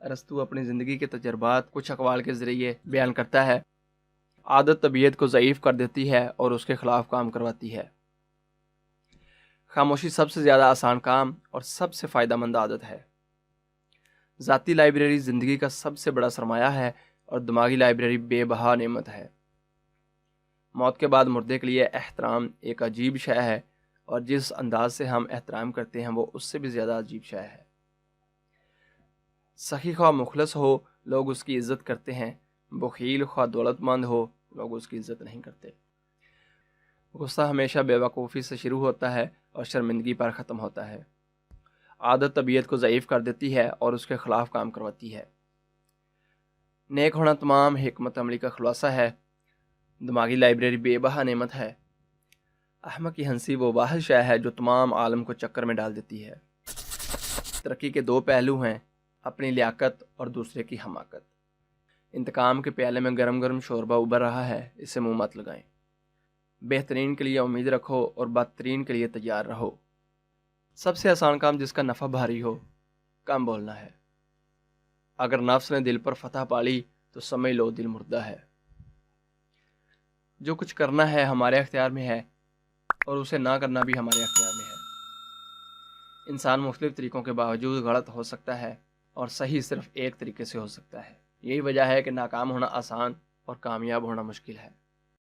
ارسطو اپنی زندگی کے تجربات کچھ اقوال کے ذریعے بیان کرتا ہے۔ عادت طبیعت کو ضعیف کر دیتی ہے اور اس کے خلاف کام کرواتی ہے۔ خاموشی سب سے زیادہ آسان کام اور سب سے فائدہ مند عادت ہے۔ ذاتی لائبریری زندگی کا سب سے بڑا سرمایہ ہے اور دماغی لائبریری بے بہا نعمت ہے۔ موت کے بعد مردے کے لیے احترام ایک عجیب شے ہے، اور جس انداز سے ہم احترام کرتے ہیں وہ اس سے بھی زیادہ عجیب شے ہے۔ سخی خواہ مخلص ہو، لوگ اس کی عزت کرتے ہیں، بخیل خواہ دولت مند ہو، لوگ اس کی عزت نہیں کرتے۔ غصہ ہمیشہ بے وقوفی سے شروع ہوتا ہے اور شرمندگی پر ختم ہوتا ہے۔ عادت طبیعت کو ضعیف کر دیتی ہے اور اس کے خلاف کام کرواتی ہے۔ نیک ہونا تمام حکمت عملی کا خلاصہ ہے۔ دماغی لائبریری بے بہا نعمت ہے۔ احمق کی ہنسی وہ واحد شے ہے جو تمام عالم کو چکر میں ڈال دیتی ہے۔ ترقی کے دو پہلو ہیں، اپنی لیاقت اور دوسرے کی حماقت۔ انتقام کے پیالے میں گرم گرم شوربہ ابل رہا ہے، اسے منہ مت لگائیں۔ بہترین کے لیے امید رکھو اور بدترین کے لیے تیار رہو۔ سب سے آسان کام جس کا نفع بھاری ہو، کم بولنا ہے۔ اگر نفس نے دل پر فتح پالی تو سمجھ لو دل مردہ ہے۔ جو کچھ کرنا ہے ہمارے اختیار میں ہے، اور اسے نہ کرنا بھی ہمارے اختیار میں ہے۔ انسان مختلف طریقوں کے باوجود غلط ہو سکتا ہے، اور صحیح صرف ایک طریقے سے ہو سکتا ہے۔ یہی وجہ ہے کہ ناکام ہونا آسان اور کامیاب ہونا مشکل ہے۔